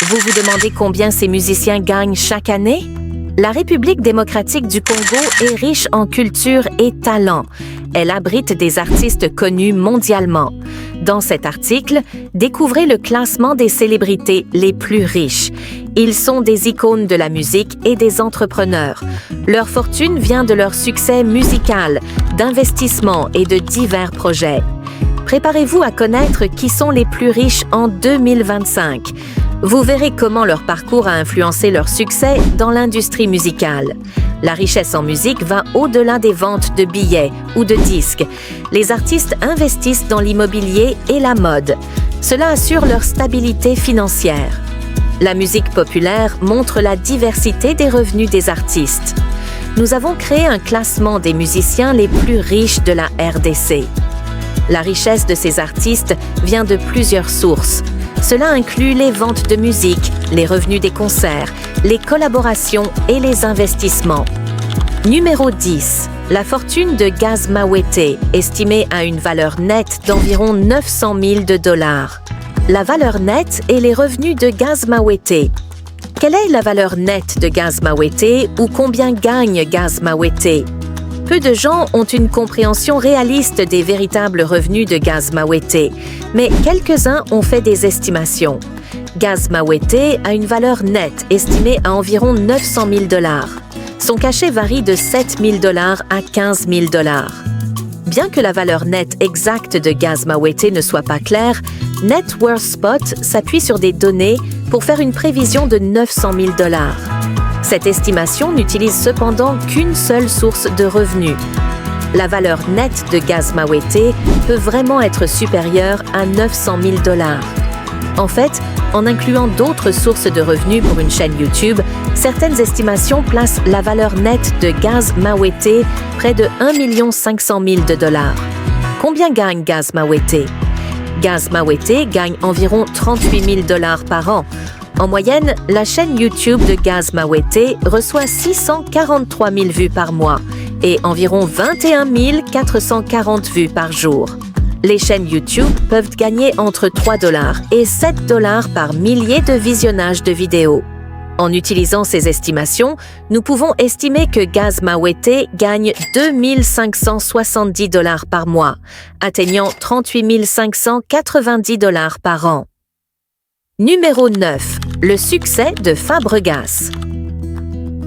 Vous vous demandez combien ces musiciens gagnent chaque année? La République démocratique du Congo est riche en culture et talent. Elle abrite des artistes connus mondialement. Dans cet article, découvrez le classement des célébrités les plus riches. Ils sont des icônes de la musique et des entrepreneurs. Leur fortune vient de leur succès musical, d'investissements et de divers projets. Préparez-vous à connaître qui sont les plus riches en 2025. Vous verrez comment leur parcours a influencé leur succès dans l'industrie musicale. La richesse en musique va au-delà des ventes de billets ou de disques. Les artistes investissent dans l'immobilier et la mode. Cela assure leur stabilité financière. La musique populaire montre la diversité des revenus des artistes. Nous avons créé un classement des musiciens les plus riches de la RDC. La richesse de ces artistes vient de plusieurs sources. Cela inclut les ventes de musique, les revenus des concerts, les collaborations et les investissements. Numéro 10. La fortune de Gaz Mawete, estimée à une valeur nette d'environ 900 000 $. La valeur nette et les revenus de Gaz Mawete. Quelle est la valeur nette de Gaz Mawete ou combien gagne Gaz Mawete? Peu de gens ont une compréhension réaliste des véritables revenus de Gaz Mawete, mais quelques-uns ont fait des estimations. Gaz Mawete a une valeur nette estimée à environ 900 000 $. Son cachet varie de 7 000 $ à 15 000 $. Bien que la valeur nette exacte de Gaz Mawete ne soit pas claire, Net Worth Spot s'appuie sur des données pour faire une prévision de 900 000 $. Cette estimation n'utilise cependant qu'une seule source de revenus. La valeur nette de Gaz Mawete peut vraiment être supérieure à 900 000 $. En fait, en incluant d'autres sources de revenus pour une chaîne YouTube, certaines estimations placent la valeur nette de Gaz Mawete près de 1 500 000 $. Combien gagne Gaz Mawete? Gaz Mawete gagne environ 38 000 $ par an. En moyenne, la chaîne YouTube de Gaz Mawete reçoit 643 000 vues par mois et environ 21 440 vues par jour. Les chaînes YouTube peuvent gagner entre 3 $ et 7 $ par millier de visionnages de vidéos. En utilisant ces estimations, nous pouvons estimer que Gaz Mawete gagne 2 570 $ par mois, atteignant 38 590 $ par an. Numéro 9. Le succès de Fabregas.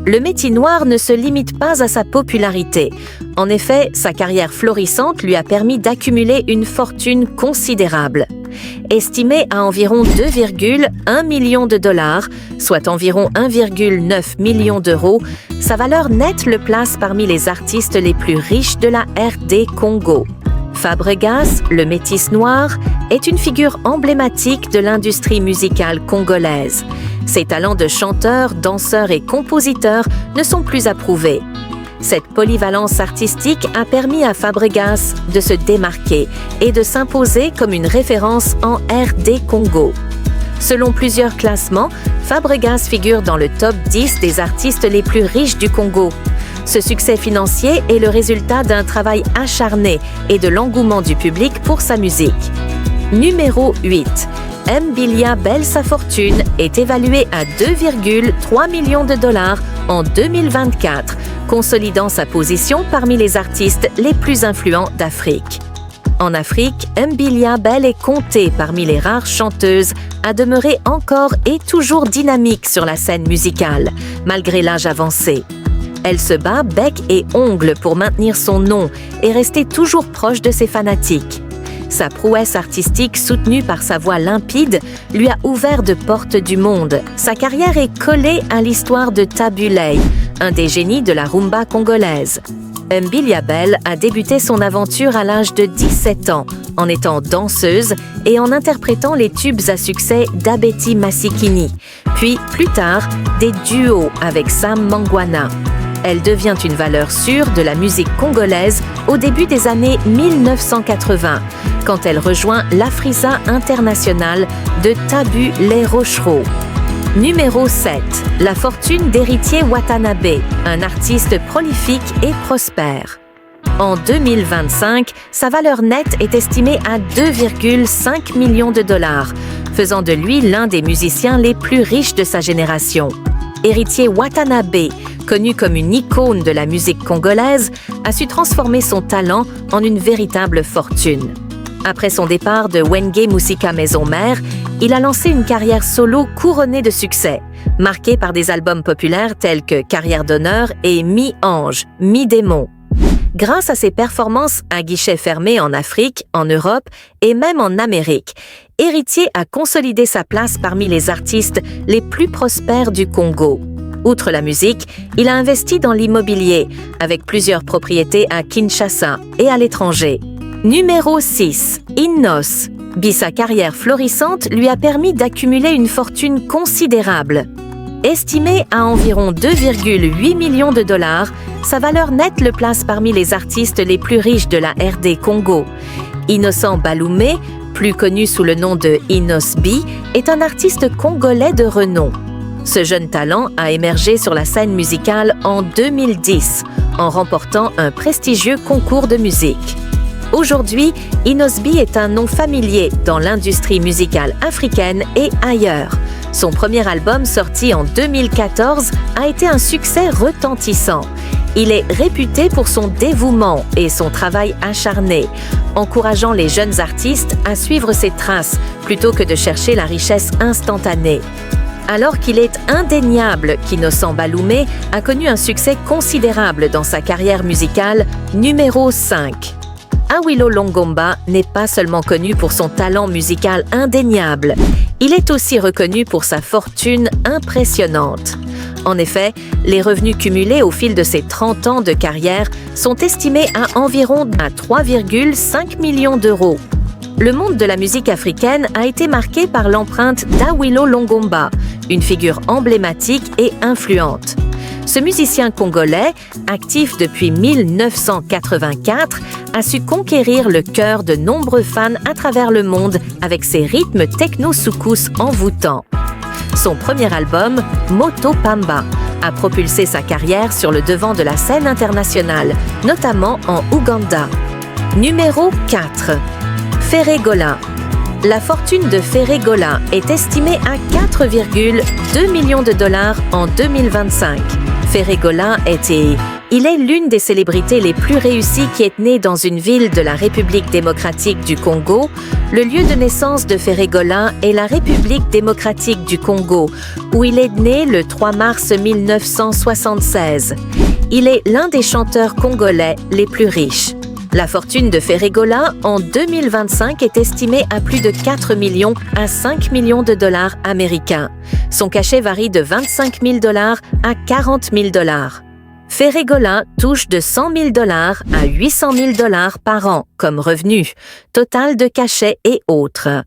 Le métier noir ne se limite pas à sa popularité. En effet, sa carrière florissante lui a permis d'accumuler une fortune considérable. Estimée à environ 2,1 millions de $, soit environ 1,9 million d'euros, sa valeur nette le place parmi les artistes les plus riches de la RD Congo. Fabregas, le métis noir, est une figure emblématique de l'industrie musicale congolaise. Ses talents de chanteur, danseur et compositeur ne sont plus approuvés. Cette polyvalence artistique a permis à Fabregas de se démarquer et de s'imposer comme une référence en RD Congo. Selon plusieurs classements, Fabregas figure dans le top 10 des artistes les plus riches du Congo. Ce succès financier est le résultat d'un travail acharné et de l'engouement du public pour sa musique. Numéro 8. Mbilia Bel sa fortune est évaluée à 2,3 millions de $ en 2024, consolidant sa position parmi les artistes les plus influents d'Afrique. En Afrique, Mbilia Bel est comptée parmi les rares chanteuses à demeurer encore et toujours dynamique sur la scène musicale, malgré l'âge avancé. Elle se bat bec et ongles pour maintenir son nom et rester toujours proche de ses fanatiques. Sa prouesse artistique, soutenue par sa voix limpide, lui a ouvert de portes du monde. Sa carrière est collée à l'histoire de Tabu Ley, un des génies de la rumba congolaise. Mbilia Bel a débuté son aventure à l'âge de 17 ans, en étant danseuse et en interprétant les tubes à succès d'Abeti Masikini, puis, plus tard, des duos avec Sam Mangwana. Elle devient une valeur sûre de la musique congolaise au début des années 1980, quand elle rejoint l'Afrisa International de Tabu Ley Rochereau. Numéro 7. La fortune d'Héritier Watanabe, un artiste prolifique et prospère. En 2025, sa valeur nette est estimée à 2,5 millions de $, faisant de lui l'un des musiciens les plus riches de sa génération. Héritier Watanabe, connu comme une icône de la musique congolaise, a su transformer son talent en une véritable fortune. Après son départ de Wenge Musika Maison Mère, il a lancé une carrière solo couronnée de succès, marquée par des albums populaires tels que Carrière d'honneur et Mi-ange, Mi-démon. Grâce à ses performances à guichet fermé en Afrique, en Europe et même en Amérique, Héritier a consolidé sa place parmi les artistes les plus prospères du Congo. Outre la musique, il a investi dans l'immobilier, avec plusieurs propriétés à Kinshasa et à l'étranger. Numéro 6. Innos. Sa carrière florissante lui a permis d'accumuler une fortune considérable. Estimée à environ 2,8 millions de dollars, sa valeur nette le place parmi les artistes les plus riches de la RD Congo. Innocent Baloumé, plus connu sous le nom de Innos B, est un artiste congolais de renom. Ce jeune talent a émergé sur la scène musicale en 2010, en remportant un prestigieux concours de musique. Aujourd'hui, Innos B est un nom familier dans l'industrie musicale africaine et ailleurs. Son premier album, sorti en 2014, a été un succès retentissant. Il est réputé pour son dévouement et son travail acharné, encourageant les jeunes artistes à suivre ses traces plutôt que de chercher la richesse instantanée. Alors qu'il est indéniable qu'Innocent Baloumé a connu un succès considérable dans sa carrière musicale, numéro 5. Awilo Longomba n'est pas seulement connu pour son talent musical indéniable, il est aussi reconnu pour sa fortune impressionnante. En effet, les revenus cumulés au fil de ses 30 ans de carrière sont estimés à environ 3,5 millions d'euros. Le monde de la musique africaine a été marqué par l'empreinte d'Awilo Longomba, une figure emblématique et influente. Ce musicien congolais, actif depuis 1984, a su conquérir le cœur de nombreux fans à travers le monde avec ses rythmes techno-soukous envoûtants. Son premier album, Moto Pamba, a propulsé sa carrière sur le devant de la scène internationale, notamment en Ouganda. Numéro 4. Ferregola. La fortune de Ferregola est estimée à 4,2 millions de dollars en 2025. Ferregola il est l'une des célébrités les plus réussies qui est née dans une ville de la République démocratique du Congo. Le lieu de naissance de Ferregola est la République démocratique du Congo, où il est né le 3 mars 1976. Il est l'un des chanteurs congolais les plus riches. La fortune de Ferregola en 2025 est estimée à plus de 4 millions à 5 millions de dollars américains. Son cachet varie de 25 000 dollars à 40 000 dollars. Ferregola touche de 100 000 dollars à 800 000 dollars par an comme revenu, total de cachets et autres.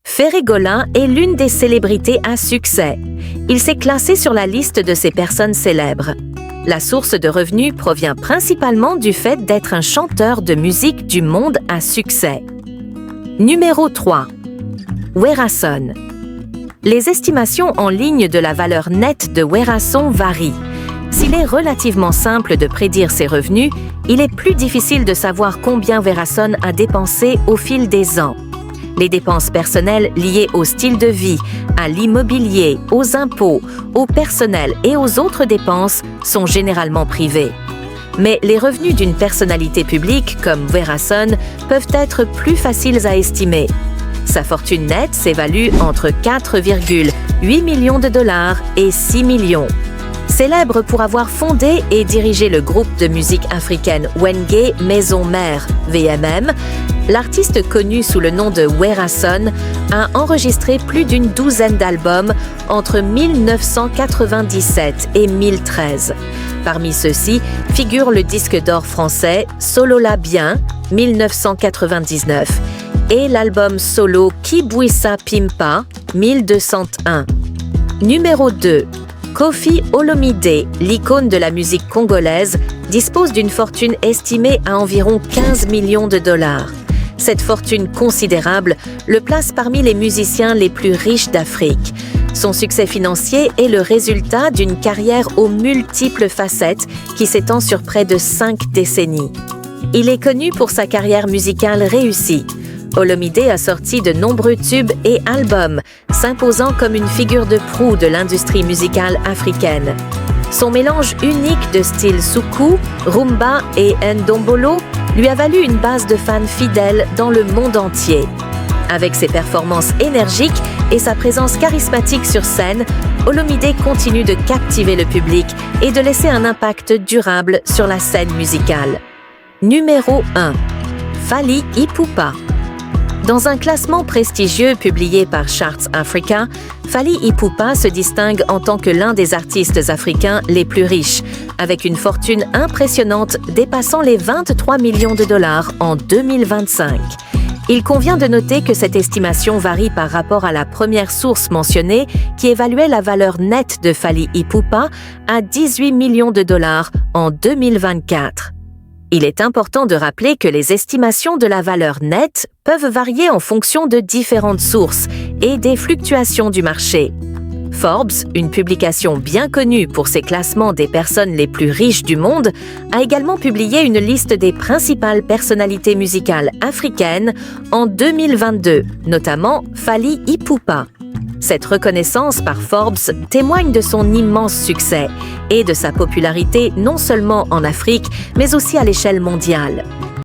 Ferregola est l'une des célébrités à succès. Il s'est classé sur la liste de ces personnes célèbres. La source de revenus provient principalement du fait d'être un chanteur de musique du monde à succès. Numéro 3. Werason. Les estimations en ligne de la valeur nette de Werason varient. S'il est relativement simple de prédire ses revenus, il est plus difficile de savoir combien Werason a dépensé au fil des ans. Les dépenses personnelles liées au style de vie, à l'immobilier, aux impôts, au personnel et aux autres dépenses sont généralement privées. Mais les revenus d'une personnalité publique comme Werason peuvent être plus faciles à estimer. Sa fortune nette s'évalue entre 4,8 millions de dollars et 6 millions. Célèbre pour avoir fondé et dirigé le groupe de musique africaine Wenge Maison Mère, VMM, l'artiste connu sous le nom de Werason a enregistré plus d'une douzaine d'albums entre 1997 et 2013. Parmi ceux-ci figure le disque d'or français Solola Bien, 1999, et l'album solo Kibwisa Pimpa, 1201. Numéro 2. Koffi Olomide, l'icône de la musique congolaise, dispose d'une fortune estimée à environ 15 millions de dollars. Cette fortune considérable le place parmi les musiciens les plus riches d'Afrique. Son succès financier est le résultat d'une carrière aux multiples facettes qui s'étend sur près de 5 décennies. Il est connu pour sa carrière musicale réussie. Olomide a sorti de nombreux tubes et albums, s'imposant comme une figure de proue de l'industrie musicale africaine. Son mélange unique de styles soukous, rumba et ndombolo lui a valu une base de fans fidèles dans le monde entier. Avec ses performances énergiques et sa présence charismatique sur scène, Olomide continue de captiver le public et de laisser un impact durable sur la scène musicale. Numéro 1. Fally Ipupa. Dans un classement prestigieux publié par Charts Africa, Fally Ipupa se distingue en tant que l'un des artistes africains les plus riches, avec une fortune impressionnante dépassant les 23 millions de dollars en 2025. Il convient de noter que cette estimation varie par rapport à la première source mentionnée qui évaluait la valeur nette de Fally Ipupa à 18 millions de dollars en 2024. Il est important de rappeler que les estimations de la valeur nette peuvent varier en fonction de différentes sources et des fluctuations du marché. Forbes, une publication bien connue pour ses classements des personnes les plus riches du monde, a également publié une liste des principales personnalités musicales africaines en 2022, notamment Fally Ipupa. Cette reconnaissance par Forbes témoigne de son immense succès et de sa popularité non seulement en Afrique, mais aussi à l'échelle mondiale.